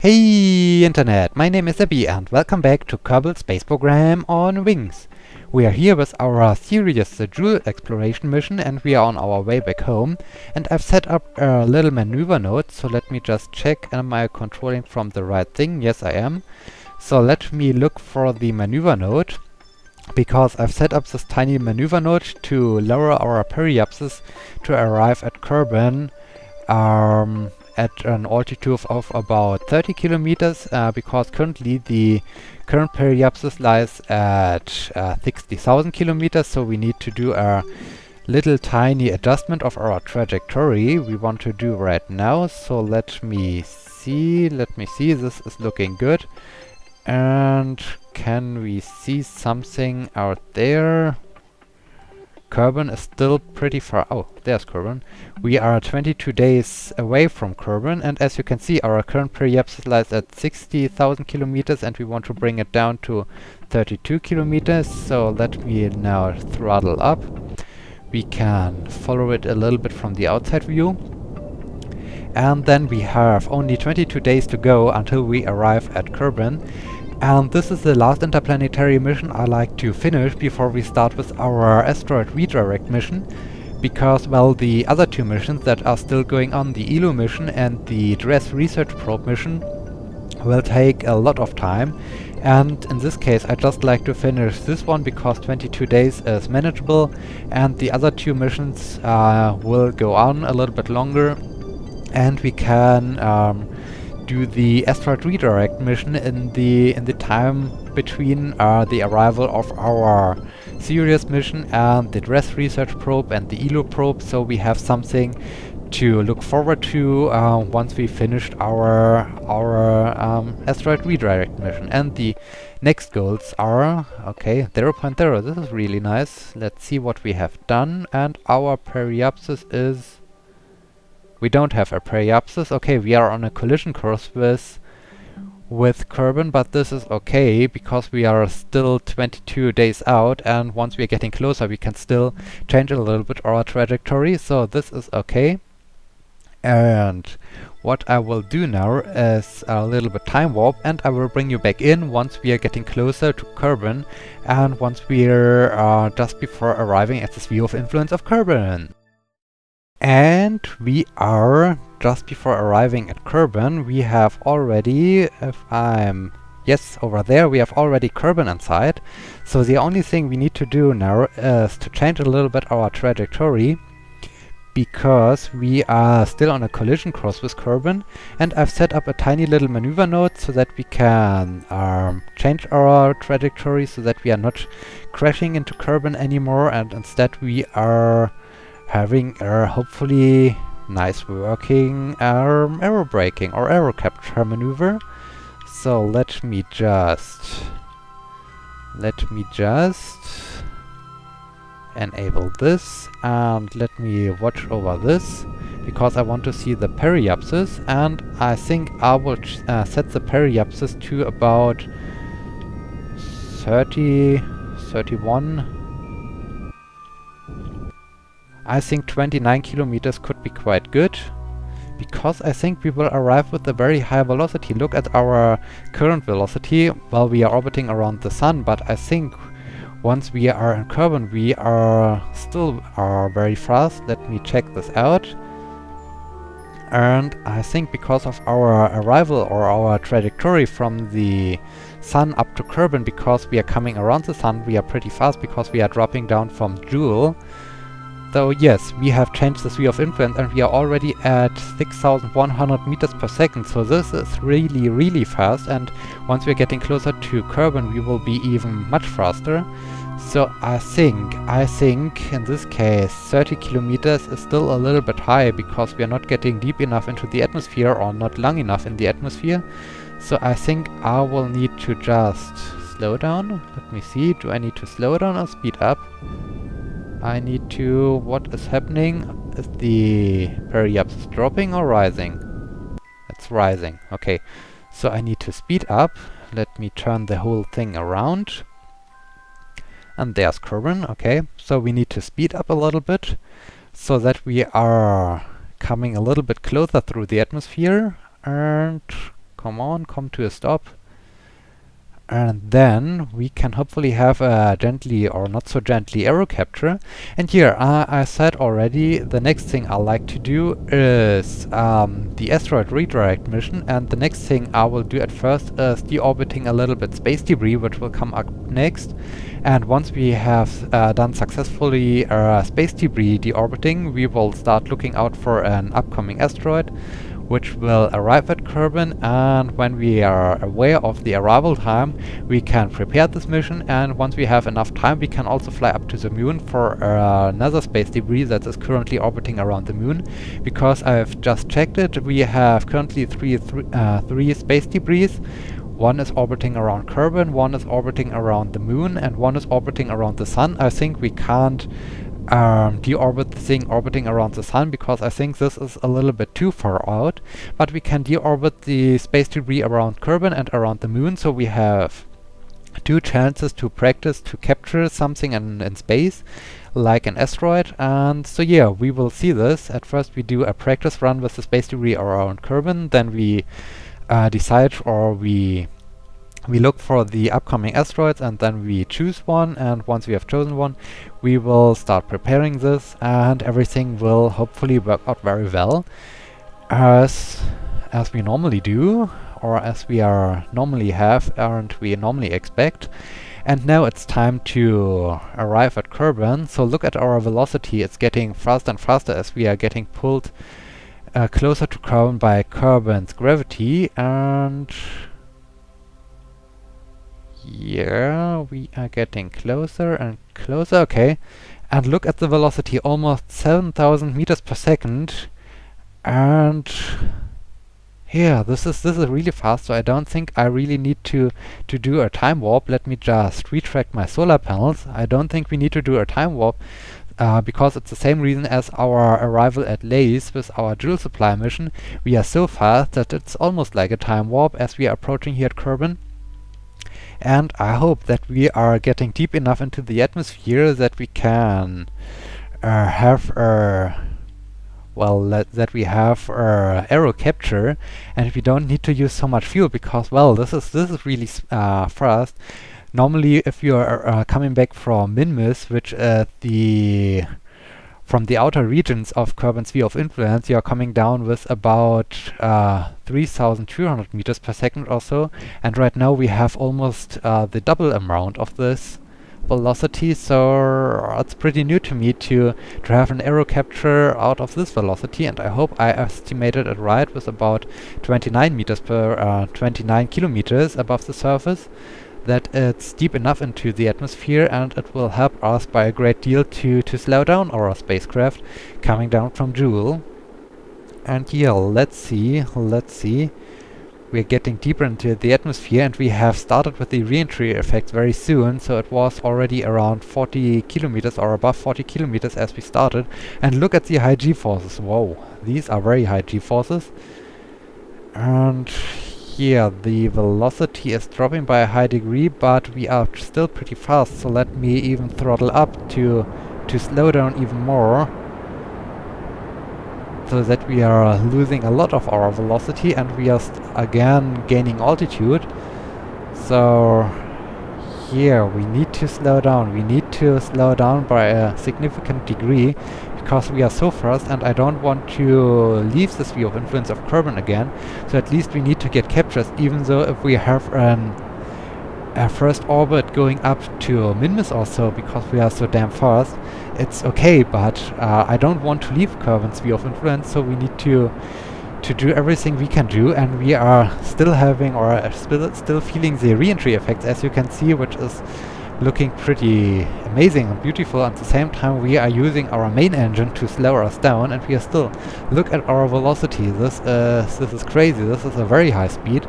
Hey Internet, my name is Abby and welcome back to Kerbal Space Program on Wings. We are here with our Sirius, the Jool exploration mission, and we are on our way back home. And I've set up a little maneuver node, so let me just check, am I controlling from the right thing? Yes, I am. So let me look for the maneuver node, because I've set up this tiny maneuver node to lower our periapsis to arrive at Kerbin at an altitude of about 30 kilometers, because currently the current periapsis lies at 60,000 kilometers, so we need to do a little tiny adjustment of our trajectory we want to do right now. So let me see, this is looking good. And can we see something out there? Kerbin is still pretty far. Oh, there's Kerbin. We are 22 days away from Kerbin, and as you can see, our current periapsis lies at 60,000 kilometers, and we want to bring it down to 32 kilometers. So let me now throttle up. We can follow it a little bit from the outside view. And then we have only 22 days to go until we arrive at Kerbin. And this is the last interplanetary mission I like to finish before we start with our asteroid redirect mission, because, well, the other two missions that are still going on, the ELO mission and the DRESS research probe mission, will take a lot of time. And in this case I just like to finish this one because 22 days is manageable, and the other two missions will go on a little bit longer, and we can do the asteroid redirect mission in the time between the arrival of our Sirius mission and the DRESS research probe and the ELO probe, so we have something to look forward to once we finished our asteroid redirect mission. And the next goals are, okay, 0.0, this is really nice. Let's see what we have done, and our periapsis is... we don't have a periapsis. Okay, we are on a collision course with Kerbin, but this is okay because we are still 22 days out, and once we are getting closer we can still change a little bit our trajectory, so this is okay. And what I will do now is a little bit time warp, and I will bring you back in once we are getting closer to Kerbin and once we're just before arriving at the sphere of influence of Kerbin. And we are just before arriving at Kerbin. We have already, yes, over there, we have already Kerbin inside. So the only thing we need to do now is to change a little bit our trajectory, because we are still on a collision course with Kerbin, and I've set up a tiny little maneuver node so that we can change our trajectory so that we are not crashing into Kerbin anymore, and instead we are having a hopefully nice working aero braking or aero capture maneuver. So let me just enable this, and let me watch over this because I want to see the periapsis, and I think I will set the periapsis to about 30, 31. I think 29 kilometers could be quite good, because I think we will arrive with a very high velocity. Look at our current velocity while we are orbiting around the sun, but I think once we are in Kerbin we are still very fast. Let me check this out. And I think because of our arrival or our trajectory from the sun up to Kerbin, because we are coming around the sun, we are pretty fast because we are dropping down from Jool. So yes, we have changed the sphere of influence and we are already at 6,100 meters per second, so this is really, really fast, and once we're getting closer to Kerbin we will be even much faster. So I think in this case 30 kilometers is still a little bit high because we are not getting deep enough into the atmosphere or not long enough in the atmosphere. So I think I will need to just slow down. Let me see, do I need to slow down or speed up? I need to... what is happening? Is the periapsis dropping or rising? It's rising. Okay, so I need to speed up. Let me turn the whole thing around. And there's Kerbin. Okay, so we need to speed up a little bit so that we are coming a little bit closer through the atmosphere. And come on, come to a stop. And then we can hopefully have a gently or not so gently aero capture. And here, I said already, the next thing I like to do is the asteroid redirect mission. And the next thing I will do at first is deorbiting a little bit space debris, which will come up next. And once we have done successfully space debris deorbiting, we will start looking out for an upcoming asteroid, which will arrive at Kerbin, and when we are aware of the arrival time, we can prepare this mission, and once we have enough time, we can also fly up to the moon for another space debris that is currently orbiting around the moon. Because I've just checked it, we have currently three space debris. One is orbiting around Kerbin, one is orbiting around the moon, and one is orbiting around the sun. I think we can't deorbit the thing orbiting around the sun, because I think this is a little bit too far out, but we can deorbit the space debris around Kerbin and around the moon, so we have two chances to practice to capture something in space, like an asteroid. And so yeah, we will see this. At first we do a practice run with the space debris around Kerbin, then we decide, or we look for the upcoming asteroids, and then we choose one, and once we have chosen one, we will start preparing this, and everything will hopefully work out very well, as we normally do, or as we are normally have, and we normally expect. And now it's time to arrive at Kerbin. So look at our velocity, it's getting faster and faster as we are getting pulled closer to Kerbin by Kerbin's gravity, and yeah, we are getting closer and closer. Okay, and look at the velocity, almost 7,000 meters per second. And yeah, this is really fast, so I don't think I really need to do a time warp. Let me just retract my solar panels. I don't think we need to do a time warp, because it's the same reason as our arrival at Lace with our Jool supply mission. We are so fast that it's almost like a time warp as we are approaching here at Kerbin. And I hope that we are getting deep enough into the atmosphere that we can have that we have aero capture, and we don't need to use so much fuel, because well, this is really fast. Normally, if you are coming back from Minmus, which from the outer regions of Kerbin's sphere of influence, you are coming down with about 3,200 meters per second or so, and right now we have almost the double amount of this velocity, so it's pretty new to me to have an aero capture out of this velocity, and I hope I estimated it right with about 29 kilometers above the surface, that it's deep enough into the atmosphere, and it will help us by a great deal to slow down our spacecraft coming down from Jool. And yeah, let's see. We're getting deeper into the atmosphere, and we have started with the re-entry effects very soon, so it was already around 40 kilometers or above 40 kilometers as we started. And look at the high g-forces. Whoa, these are very high g-forces. And yeah, the velocity is dropping by a high degree, but we are still pretty fast, so let me even throttle up to slow down even more, so that we are losing a lot of our velocity, and we are again gaining altitude. So here we need to slow down. We need to slow down by a significant degree, because we are so fast, and I don't want to leave the sphere of influence of Kerbin again. So at least we need to get captures, even though if we have a first orbit going up to Minmus or so, because we are so damn fast, it's okay, but I don't want to leave Kerbin's sphere of influence, so we need to do everything we can do, and we are still having, or still feeling the re-entry effects, as you can see, which is looking pretty amazing and beautiful. At the same time, we are using our main engine to slow us down, and we are still, look at our velocity. This is crazy. This is a very high speed.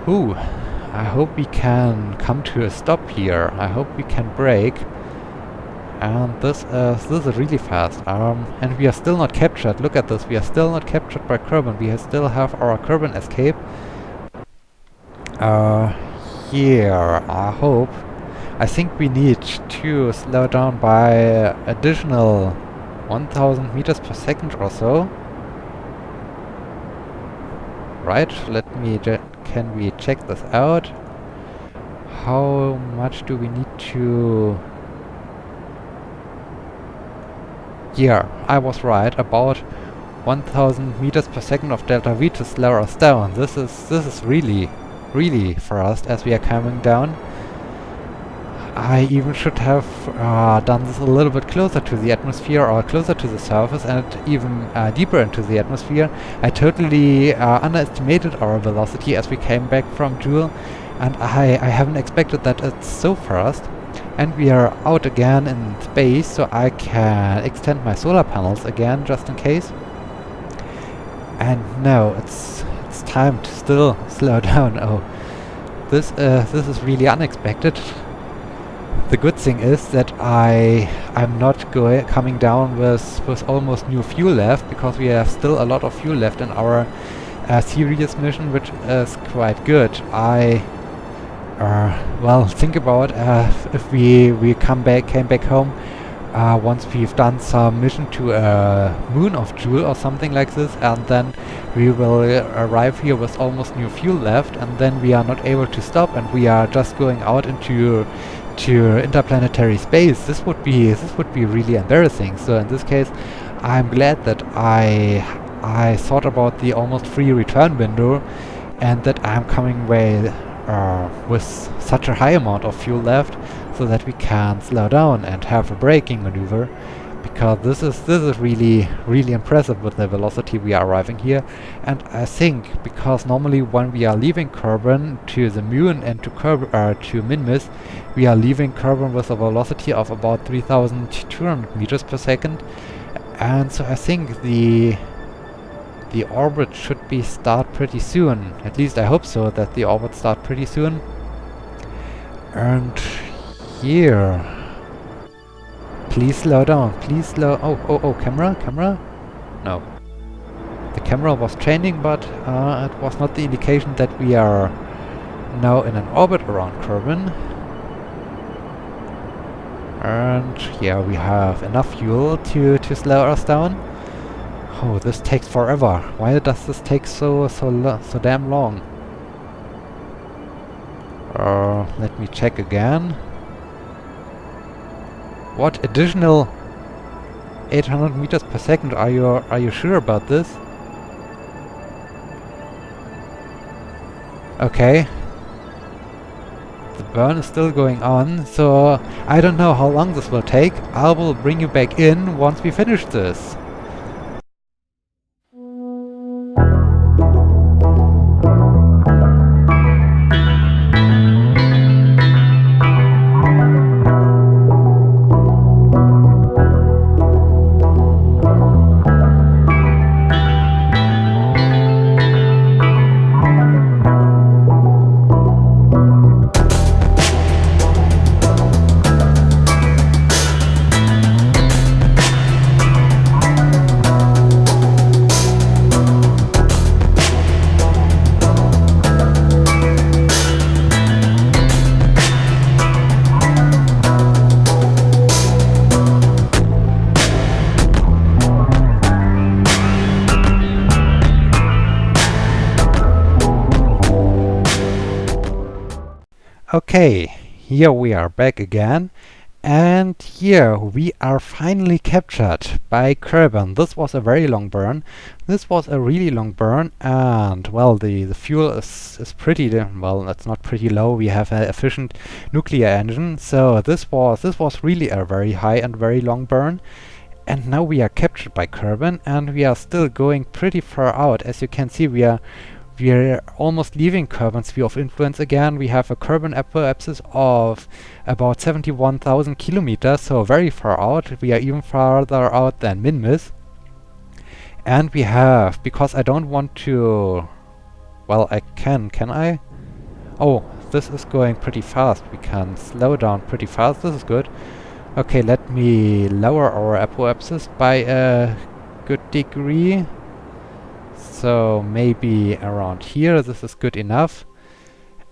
Ooh, I hope we can come to a stop here. I hope we can brake. And this is really fast. And we are still not captured. Look at this. We are still not captured by Kerbin. We still have our Kerbin escape. Here, I think we need to slow down by additional 1,000 meters per second or so. right? Can we check this out? How much do we need to... Yeah, I was right. About 1000 meters per second of delta V to slow us down. This is really fast as we are coming down. I even should have done this a little bit closer to the atmosphere or closer to the surface and even deeper into the atmosphere. I totally underestimated our velocity as we came back from Jool, and I haven't expected that it's so fast. And we are out again in space, so I can extend my solar panels again just in case. And now it's time to still slow down. Oh, this is really unexpected. The good thing is that I'm not coming down with almost new fuel left, because we have still a lot of fuel left in our Sirius mission, which is quite good. Well, think about if we came back home once we've done some mission to a moon of Jool or something like this, and then we will arrive here with almost new fuel left, and then we are not able to stop, and we are just going out into interplanetary space. This would be really embarrassing. So in this case, I'm glad that I thought about the almost free return window, and that I'm coming away with such a high amount of fuel left, so that we can slow down and have a braking maneuver, because this is really impressive with the velocity we are arriving here. And I think because normally when we are leaving Kerbin to the moon and to Minmus, we are leaving Kerbin with a velocity of about 3200 meters per second, and so I think the orbit should start pretty soon. At least I hope so, that the orbit start pretty soon. And here, please slow down, please slow. Oh, camera? No. The camera was changing, but it was not the indication that we are now in an orbit around Kerbin. And yeah, we have enough fuel to slow us down. Oh, this takes forever. Why does this take so damn long? Let me check again. What additional 800 meters per second? Are you sure about this? Okay. The burn is still going on, so I don't know how long this will take. I will bring you back in once we finish this. Okay, here we are back again, and here we are finally captured by Kerbin. This was a very long burn. This was a really long burn, and well, the fuel is pretty well, it's not pretty low. We have an efficient nuclear engine, so this was really a very high and very long burn. And now we are captured by Kerbin, and we are still going pretty far out. As you can see, we're almost leaving Kerbin's sphere of influence again. We have a Kerbin apoapsis of about 71,000 kilometers, so very far out. We are even farther out than Minmus. And we have, because I don't want to... Well, I can I? Oh, this is going pretty fast. We can slow down pretty fast. This is good. Okay, let me lower our apoapsis by a good degree. So maybe around here, this is good enough.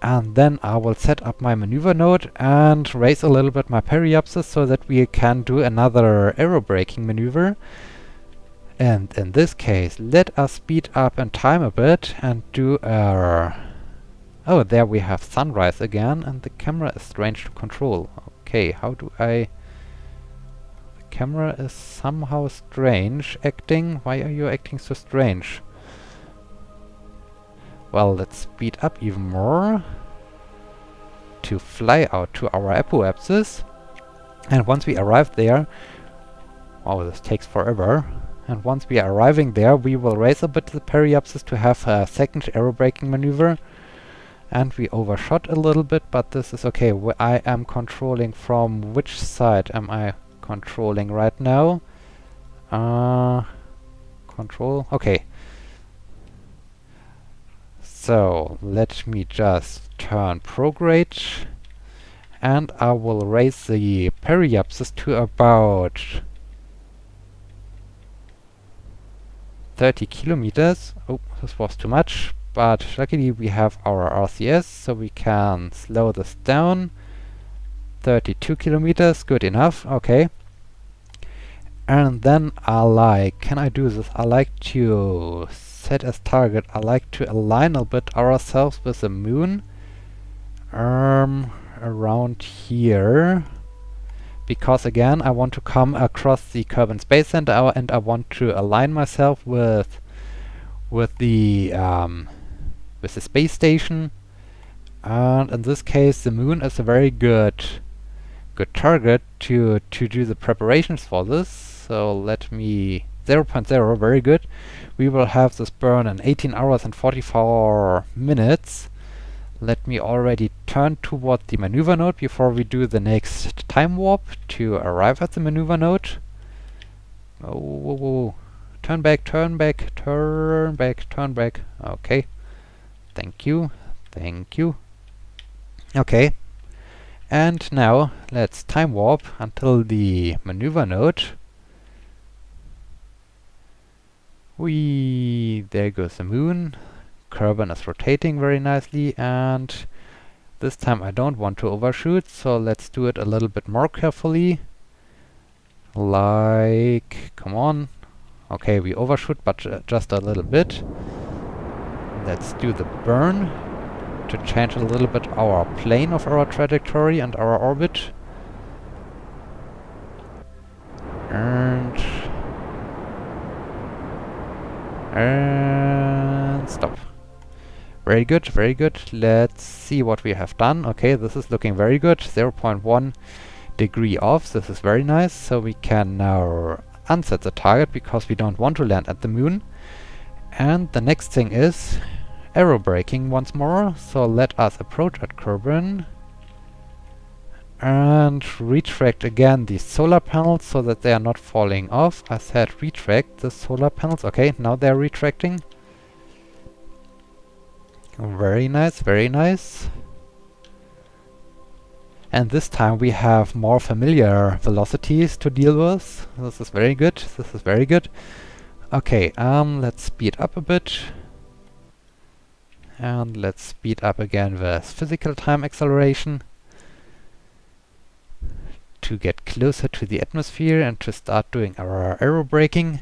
And then I will set up my maneuver node and raise a little bit my periapsis so that we can do another aerobraking maneuver. And in this case, let us speed up in time a bit and do our... Oh, there we have sunrise again, and the camera is strange to control. Okay, how do I... The camera is somehow strange acting. Why are you acting so strange? Well, let's speed up even more to fly out to our apoapsis. And once we arrive there... Wow, this takes forever. And once we are arriving there, we will raise a bit the periapsis to have a second aerobraking maneuver. And we overshot a little bit, but this is okay. I am controlling from which side am I controlling right now? Control, okay. So, let me just turn prograde, and I will raise the periapsis to about 30 kilometers. Oh, this was too much, but luckily we have our RCS, so we can slow this down. 32 kilometers, good enough, okay. And then can I do this? I like to set as target, I like to align a bit ourselves with the moon around here, because again I want to come across the Kerbin Space Center and I want to align myself with the space station. And in this case the moon is a very good target to do the preparations for this. So let me 0.0, very good. We will have this burn in 18 hours and 44 minutes. Let me already turn toward the maneuver node before we do the next time warp to arrive at the maneuver node. Oh, whoa, whoa. Turn back, turn back, turn back, turn back. Okay. Thank you. Thank you. Okay. And now let's time warp until the maneuver node. There goes the moon. Kerbin is rotating very nicely, and this time I don't want to overshoot, so let's do it a little bit more carefully. Like, come on. Okay, we overshoot, but just a little bit. Let's do the burn to change a little bit our plane of our trajectory and our orbit. And stop. Very good, very good. Let's see what we have done. Okay, this is looking very good. 0.1 degree off. This is very nice. So we can now unset the target because we don't want to land at the moon. And the next thing is aerobraking once more. So let us approach at Kerbin and retract again the solar panels so that they are not falling off. I said retract the solar panels. Okay, now they're retracting. Very nice, very nice. And this time we have more familiar velocities to deal with. This is very good, this is very good. Okay, let's speed up a bit. And let's speed up again with physical time acceleration to get closer to the atmosphere and to start doing our aerobraking.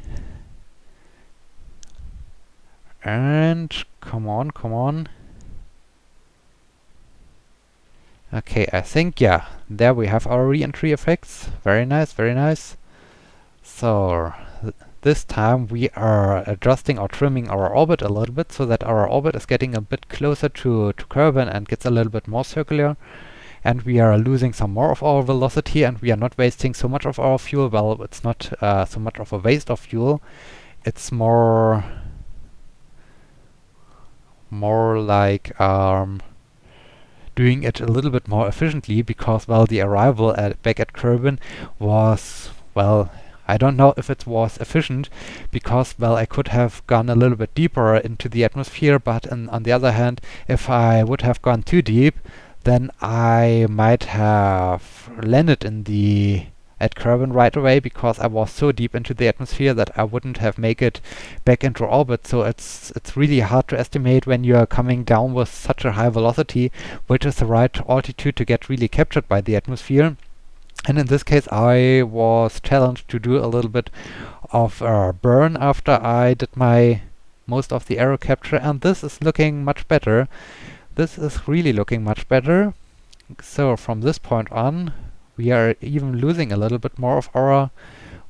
And come on, come on. Okay, I think, yeah, there we have our re-entry effects. Very nice, very nice. So, this time we are adjusting or trimming our orbit a little bit so that our orbit is getting a bit closer to Kerbin and gets a little bit more circular. And we are losing some more of our velocity, and we are not wasting so much of our fuel. Well, it's not so much of a waste of fuel. It's more like doing it a little bit more efficiently, because, well, the arrival back at Kerbin was, well, I don't know if it was efficient, because, well, I could have gone a little bit deeper into the atmosphere, but on the other hand, if I would have gone too deep, then I might have landed at Kerbin right away, because I was so deep into the atmosphere that I wouldn't have made it back into orbit. So it's really hard to estimate when you are coming down with such a high velocity, which is the right altitude to get really captured by the atmosphere. And in this case I was challenged to do a little bit of burn after I did my most of the arrow capture, and this is looking much better. This is really looking much better. So from this point on we are even losing a little bit more of our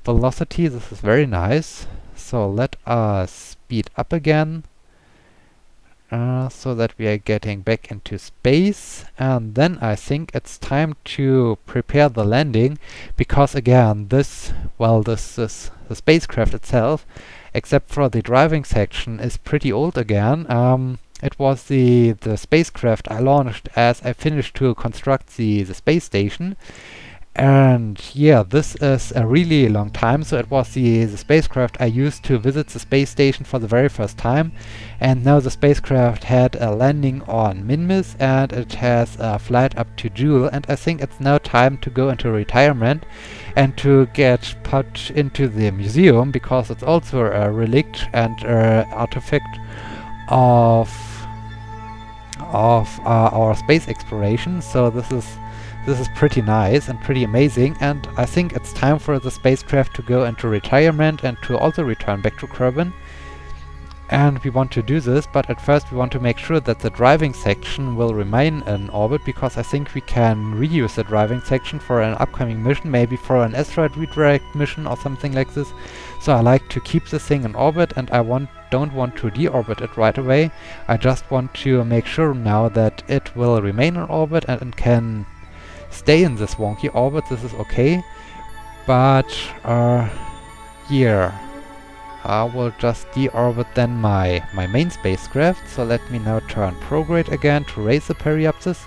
velocity. This is very nice. So let us speed up again, so that we are getting back into space, and then I think it's time to prepare the landing, because again this the spacecraft itself, except for the driving section, is pretty old again. It was the spacecraft I launched as I finished to construct the space station. And yeah, this is a really long time. So it was the spacecraft I used to visit the space station for the very first time. And now the spacecraft had a landing on Minmus, and it has a flight up to Jool. And I think it's now time to go into retirement and to get put into the museum, because it's also a relic and artifact of our space exploration. So this is pretty nice and pretty amazing, and I think it's time for the spacecraft to go into retirement and to also return back to Kerbin. And we want to do this, but at first we want to make sure that the driving section will remain in orbit, because I think we can reuse the driving section for an upcoming mission, maybe for an asteroid redirect mission or something like this. So I like to keep this thing in orbit, and I don't want to deorbit it right away. I just want to make sure now that it will remain in orbit and can stay in this wonky orbit. This is okay, but here I will just deorbit then my main spacecraft. So let me now turn prograde again to raise the periapsis,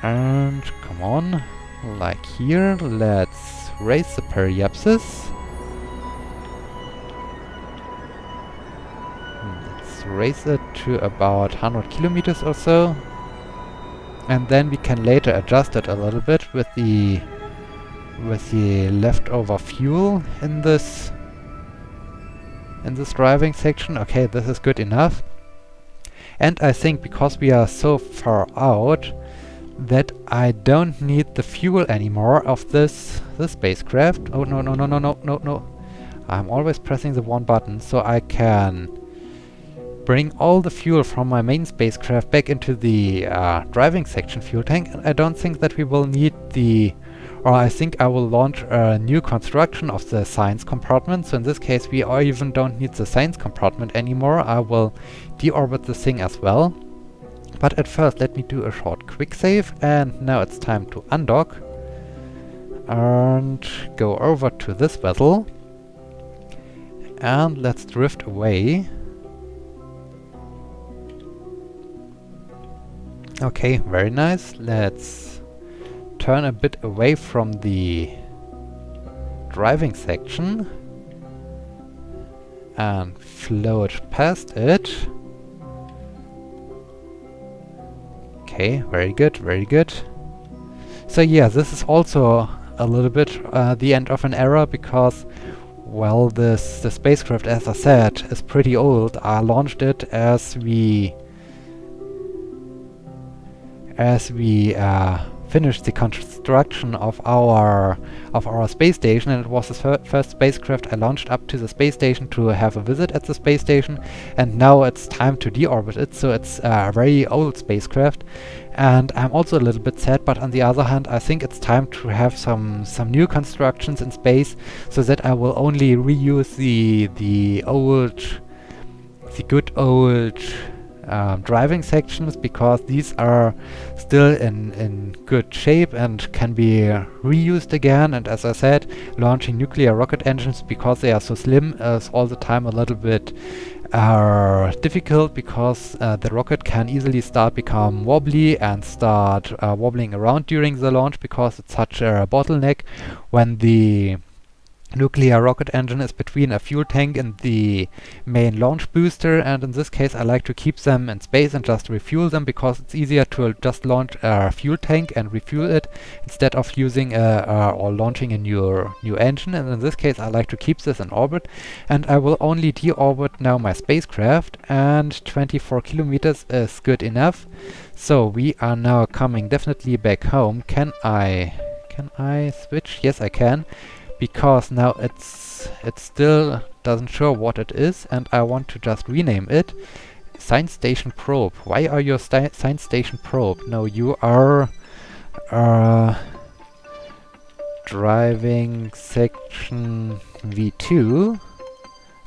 and come on, like here, let's raise the periapsis. Let's raise it to about 100 kilometers or so, and then we can later adjust it a little bit with the leftover fuel in this driving section. Okay, this is good enough. And I think because we are so far out that I don't need the fuel anymore of this spacecraft. Oh no no no no no no no! I'm always pressing the one button, so I can bring all the fuel from my main spacecraft back into the driving section fuel tank. And I don't think that we will need or I think I will launch a new construction of the science compartment. So in this case we even don't need the science compartment anymore. I will deorbit the thing as well. But at first let me do a short quick save, and now it's time to undock and go over to this vessel, and let's drift away. Okay, very nice. Let's turn a bit away from the driving section and float past it. Okay, very good, very good. So yeah, this is also a little bit the end of an era, because, well, the spacecraft, as I said, is pretty old. I launched it as we finished the construction of our space station, and it was the first spacecraft I launched up to the space station to have a visit at the space station, and now it's time to deorbit it. So it's a very old spacecraft, and I'm also a little bit sad, but on the other hand I think it's time to have some new constructions in space, so that I will only reuse the good old driving sections, because these are still in good shape and can be reused again. And as I said, launching nuclear rocket engines, because they are so slim, is all the time a little bit difficult, because the rocket can easily become wobbly and start wobbling around during the launch, because it's such a bottleneck when the nuclear rocket engine is between a fuel tank and the main launch booster. And in this case I like to keep them in space and just refuel them, because it's easier to just launch a fuel tank and refuel it instead of using or launching a new engine. And in this case I like to keep this in orbit, and I will only deorbit now my spacecraft, and 24 kilometers is good enough. So we are now coming definitely back home. Can I Can I switch? Yes, I can. Because now it still doesn't show what it is, and I want to just rename it. Science Station Probe. Why are you Science Station Probe? No, you are driving section V2.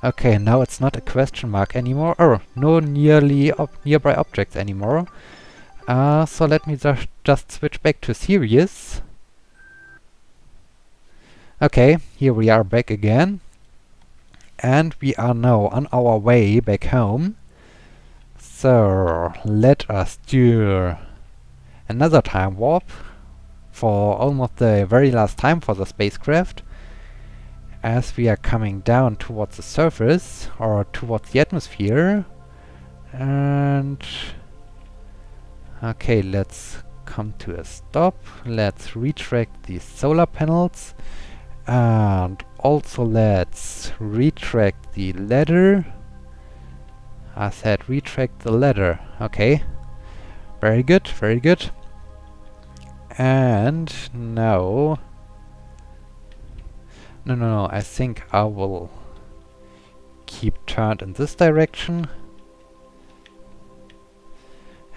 Okay, now it's not a question mark anymore. Oh, no nearby objects anymore. So let me just switch back to Sirius. Okay, here we are back again. And we are now on our way back home. So let us do another time warp for almost the very last time for the spacecraft, as we are coming down towards the surface, or towards the atmosphere. And okay, let's come to a stop. Let's retract the solar panels, and also let's retract the ladder. I said retract the ladder. Okay, very good, very good. And now no, I think I will keep turned in this direction.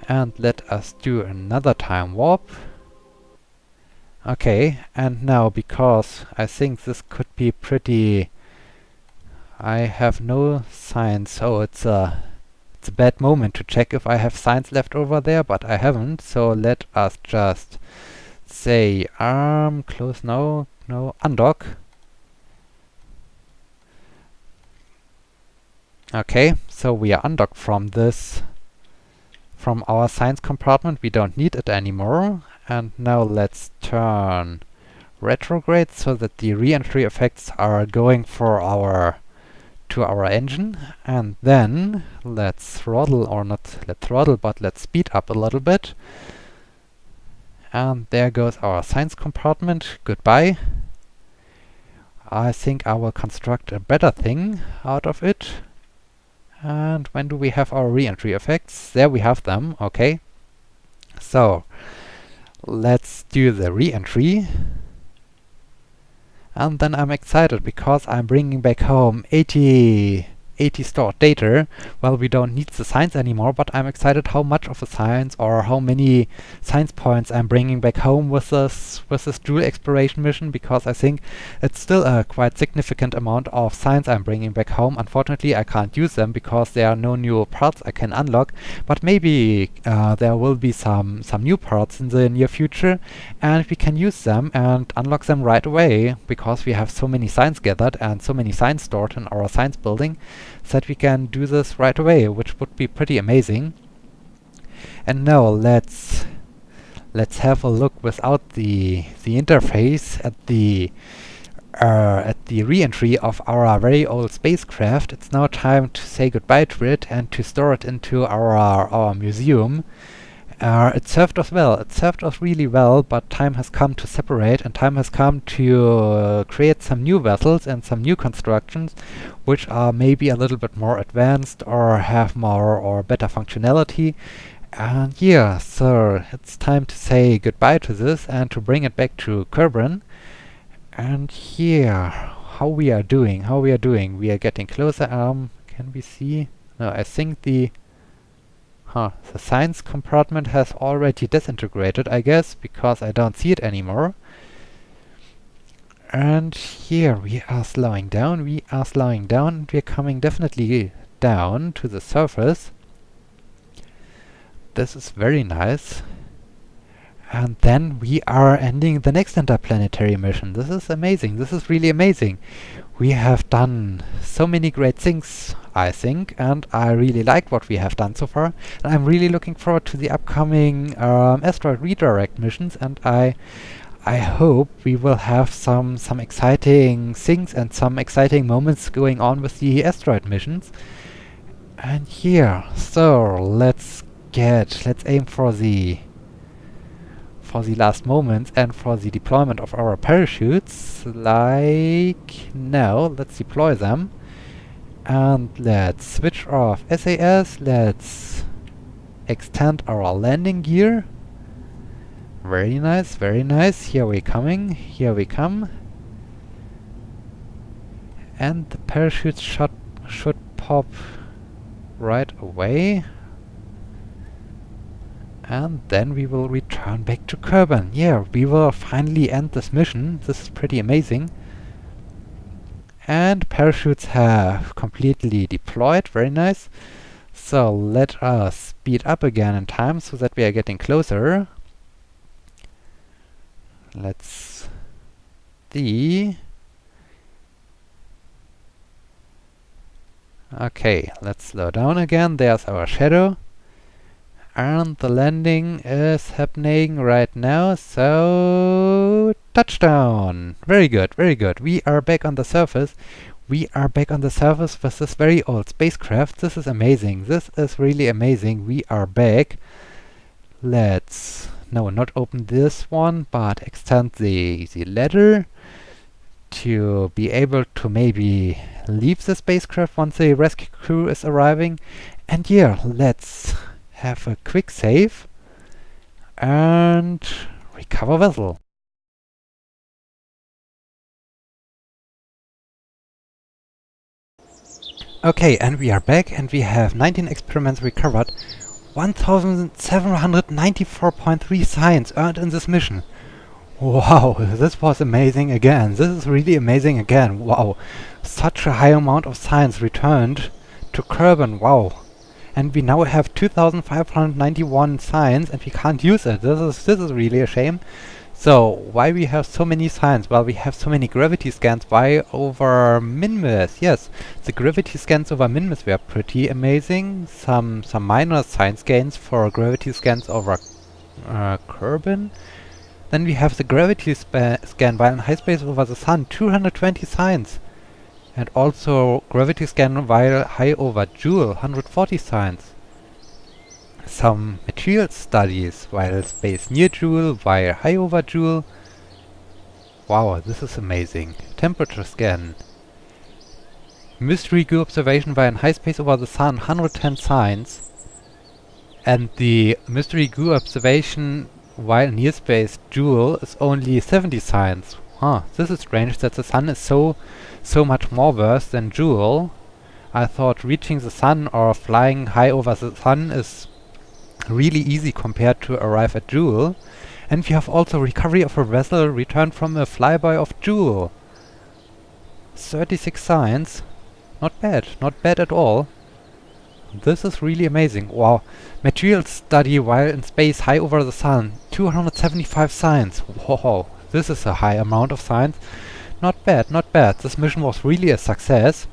And let us do another time warp. Okay, and now, because I think this could be pretty... I have no signs, so it's a bad moment to check if I have signs left over there, but I haven't, so let us just say close, no, undock. Okay, so we are undocked from our science compartment. We don't need it anymore. And now let's turn retrograde so that the re-entry effects are going to our engine. And then let's throttle, or not let's throttle, but let's speed up a little bit. And there goes our science compartment. Goodbye. I think I will construct a better thing out of it. And when do we have our re-entry effects? There we have them, okay. So, let's do the re-entry. And then I'm excited because I'm bringing back home 80 stored data. Well, we don't need the science anymore, but I'm excited how much of the science, or how many science points I'm bringing back home with this Jool exploration mission, because I think it's still a quite significant amount of science I'm bringing back home. Unfortunately, I can't use them because there are no new parts I can unlock, but maybe there will be some new parts in the near future, and we can use them and unlock them right away, because we have so many science gathered and so many science stored in our science building, that we can do this right away, which would be pretty amazing. And now let's have a look without the interface at the re-entry of our very old spacecraft. It's now time to say goodbye to it and to store it into our museum. It served us well. It served us really well, but time has come to separate, and time has come to create some new vessels and some new constructions, which are maybe a little bit more advanced or have more or better functionality. And yeah, so it's time to say goodbye to this and to bring it back to Kerbin. And here, how we are doing. We are getting closer. Can we see? No, I think the science compartment has already disintegrated, I guess, because I don't see it anymore. And here we are slowing down, and we're coming definitely down to the surface. This is very nice. And then we are ending the next interplanetary mission. This is amazing. This is really amazing. We have done so many great things, I think, and I really like what we have done so far. And I'm really looking forward to the upcoming asteroid redirect missions, and I hope we will have some exciting things and some exciting moments going on with the asteroid missions. And here, so let's aim for the last moments and for the deployment of our parachutes. Like now, let's deploy them. And let's switch off SAS, let's extend our landing gear. Very nice, very nice. Here we coming, here we come. And the parachute should pop right away. And then we will return back to Kerbin. Yeah, we will finally end this mission. This is pretty amazing. And parachutes have completely deployed. Very nice. So let us speed up again in time so that we are getting closer. Let's see. Okay, let's slow down again. There's our shadow. And the landing is happening right now, so touchdown! Very good, very good. We are back on the surface. We are back on the surface with this very old spacecraft. This is amazing. This is really amazing. We are back. Let's, no, not open this one, but extend the ladder to be able to maybe leave the spacecraft once the rescue crew is arriving. And yeah, let's have a quick save and recover vessel. Okay, and we are back and we have 19 experiments recovered, 1794.3 science earned in this mission. Wow, this was amazing again. This is really amazing again. Wow, such a high amount of science returned to Kerbin. Wow. And we now have 2591 science and we can't use it. This is really a shame. So, why we have so many science? Well, we have so many gravity scans. Why over Minmus? Yes, the gravity scans over Minmus were pretty amazing. Some minor science gains for gravity scans over Kerbin. Then we have the gravity scan while in high space over the Sun, 220 science. And also gravity scan while high over Jool, 140 science. Some material studies while space near Jool, while high over Jool. Wow, this is amazing. Temperature scan. Mystery goo observation while in high space over the Sun, 110 science. And the mystery goo observation while near space Jool is only 70 science. Huh, this is strange that the Sun is so much more worse than Jool. I thought reaching the Sun or flying high over the Sun is really easy compared to arrive at Jool. And we have also recovery of a vessel returned from a flyby of Jool. 36 science. Not bad at all. This is really amazing. Wow. Material study while in space high over the Sun. 275 science. Wow. This is a high amount of science. Not bad, not bad. This mission was really a success.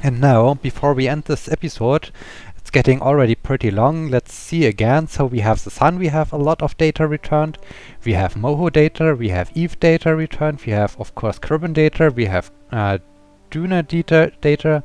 And now, before we end this episode, it's getting already pretty long. Let's see again. So we have the Sun, we have a lot of data returned. We have Moho data, we have Eve data returned. We have, of course, Kerbin data. We have Duna data.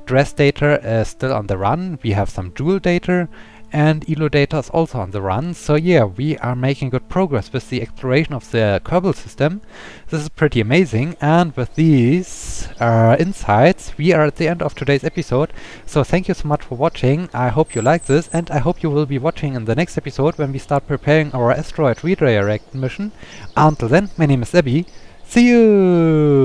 Dress data is still on the run. We have some Jool data. And Elo data is also on the run. So yeah, we are making good progress with the exploration of the Kerbal system. This is pretty amazing. And with these insights, we are at the end of today's episode. So thank you so much for watching. I hope you like this, and I hope you will be watching in the next episode when we start preparing our asteroid redirect mission. Until then, my name is Abby. See you!